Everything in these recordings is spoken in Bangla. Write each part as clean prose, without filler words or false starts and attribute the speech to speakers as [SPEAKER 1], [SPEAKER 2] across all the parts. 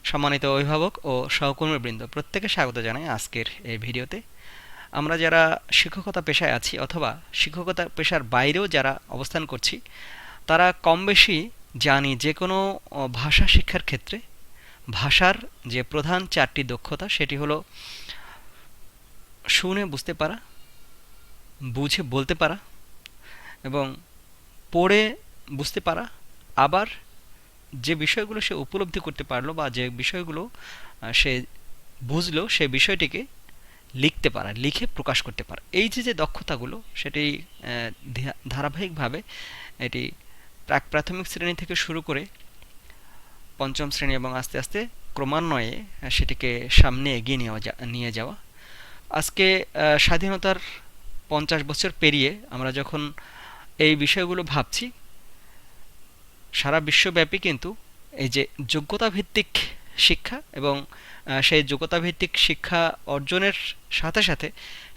[SPEAKER 1] সম্মানিত অভিভাবক ও সহকর্মীবৃন্দ, প্রত্যেকে স্বাগত জানাই আজকের এই ভিডিওতে। আমরা যারা শিক্ষকতা পেশায় আছি অথবা শিক্ষকতা পেশার বাইরেও যারা অবস্থান করছি, তারা কম বেশি জানি যে কোনো ভাষা শিক্ষার ক্ষেত্রে ভাষার যে প্রধান 4টি দক্ষতা সেটি হলো শুনে বুঝতে পারা, বুঝে বলতে পারা এবং পড়ে বুঝতে পারা, আবার যে বিষয়গুলো সে উপলব্ধি করতে পারলো বা যে বিষয়গুলো সে বুঝলো সে বিষয়টিকে লিখতে পারা, লিখে প্রকাশ করতে পারা। এই যে যে দক্ষতাগুলো সেটি ধারাবাহিকভাবে এটি প্রাক প্রাথমিক শ্রেণী থেকে শুরু করে পঞ্চম শ্রেণী এবং আস্তে আস্তে ক্রমান্বয়ে সেটিকে সামনে এগিয়ে নিয়ে যাওয়া। আজকে স্বাধীনতার 50 বছর পেরিয়ে আমরা যখন এই বিষয়গুলো ভাবছি, সারা বিশ্বব্যাপী কিন্তু এই যে যোগ্যতা ভিত্তিক শিক্ষা এবং সেই যোগ্যতা ভিত্তিক শিক্ষা অর্জনের সাথে সাথে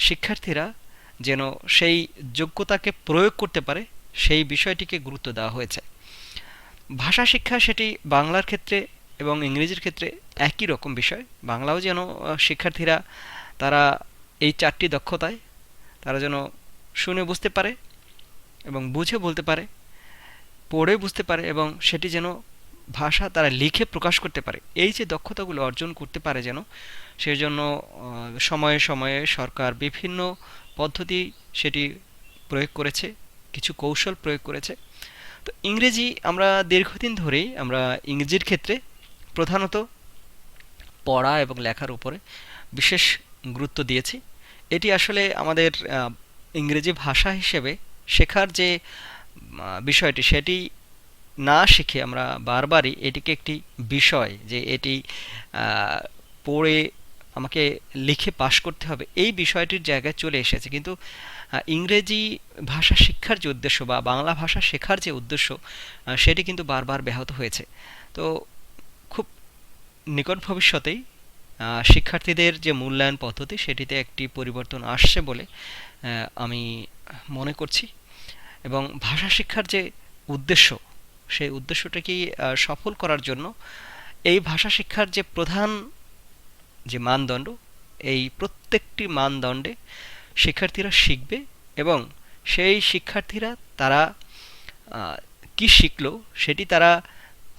[SPEAKER 1] শিক্ষার্থীরা যেন সেই যোগ্যতাকে প্রয়োগ করতে পারে সেই বিষয়টিকে গুরুত্ব দেওয়া হয়েছে। ভাষা শিক্ষা সেটি বাংলার ক্ষেত্রে এবং ইংরেজির ক্ষেত্রে একই রকম বিষয়। বাংলাও যেন শিক্ষার্থীরা তারা এই 4টি দক্ষতায় তারা যেন শুনে বুঝতে পারে এবং বুঝে বলতে পারে, পড়ে বুঝতে পারে এবং সেটি যেন ভাষা তারা লিখে প্রকাশ করতে পারে। এই যে দক্ষতাগুলো অর্জন করতে পারে যেন, সেজন্য সময়ে সময়ে সরকার বিভিন্ন পদ্ধতি সেটি প্রয়োগ করেছে, কিছু কৌশল প্রয়োগ করেছে। তো ইংরেজি আমরা দীর্ঘদিন ধরেই আমরা ইংরেজির ক্ষেত্রে প্রধানত পড়া এবং লেখার উপরে বিশেষ গুরুত্ব দিয়েছি। এটি আসলে আমাদের ইংরেজি ভাষা হিসেবে শেখার যে বিষয়টি সেটি না শিখে আমরা বারবারই এটিকে একটি বিষয় যে এটি পড়ে আমাকে লিখে পাশ করতে হবে, এই বিষয়টির জায়গায় চলে এসেছে। কিন্তু ইংরেজি ভাষা শিক্ষার যে উদ্দেশ্য বা বাংলা ভাষা শেখার যে উদ্দেশ্য সেটি কিন্তু বারবার ব্যাহত হয়েছে। তো খুব নিকট ভবিষ্যতেই শিক্ষার্থীদের যে মূল্যায়ন পদ্ধতি সেটিতে একটি পরিবর্তন আসছে বলে আমি মনে করছি এবং ভাষা শিক্ষার যে উদ্দেশ্য সেই উদ্দেশ্যটাকে সফল করার জন্য এই ভাষা শিক্ষার যে প্রধান যে মানদণ্ড, এই প্রত্যেকটি মানদণ্ডে শিক্ষার্থীরা শিখবে এবং সেই শিক্ষার্থীরা তারা কি শিখলো সেটি তারা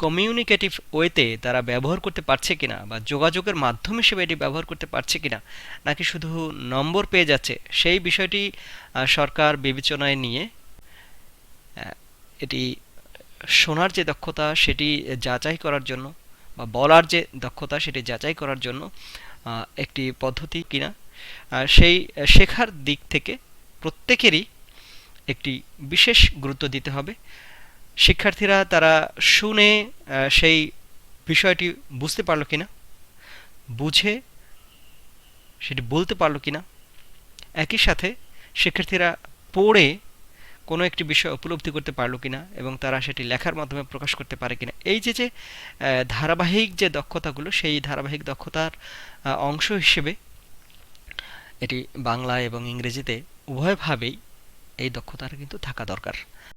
[SPEAKER 1] কমিউনিকেটিভ ওয়েতে তারা ব্যবহার করতে পারছে কিনা বা যোগাযোগের মাধ্যম হিসেবে এটি ব্যবহার করতে পারছে কিনা, নাকি শুধু নম্বর পেয়ে যাচ্ছে, সেই বিষয়টি সরকার বিবেচনায় নিয়ে এটি শোনার যে দক্ষতা সেটি যাচাই করার জন্য বা বলার যে দক্ষতা সেটি যাচাই করার জন্য একটি পদ্ধতি কিনা, সেই শেখার দিক থেকে প্রত্যেকেরই একটি বিশেষ গুরুত্ব দিতে হবে। শিক্ষার্থীরা তারা শুনে সেই বিষয়টি বুঝতে পারলো কিনা, বুঝে সেটি বলতে পারলো কিনা, একই সাথে শিক্ষার্থীরা পড়ে কোনো একটি বিষয় উপলব্ধি করতে পারলো কিনা এবং তারা সেটি লেখার মাধ্যমে প্রকাশ করতে পারে কিনা। এই যে যে ধারাবাহিক যে দক্ষতাগুলো সেই ধারাবাহিক দক্ষতার অংশ হিসেবে এটি বাংলা এবং ইংরেজিতে উভয়ভাবেই এই দক্ষতাটা কিন্তু থাকা দরকার।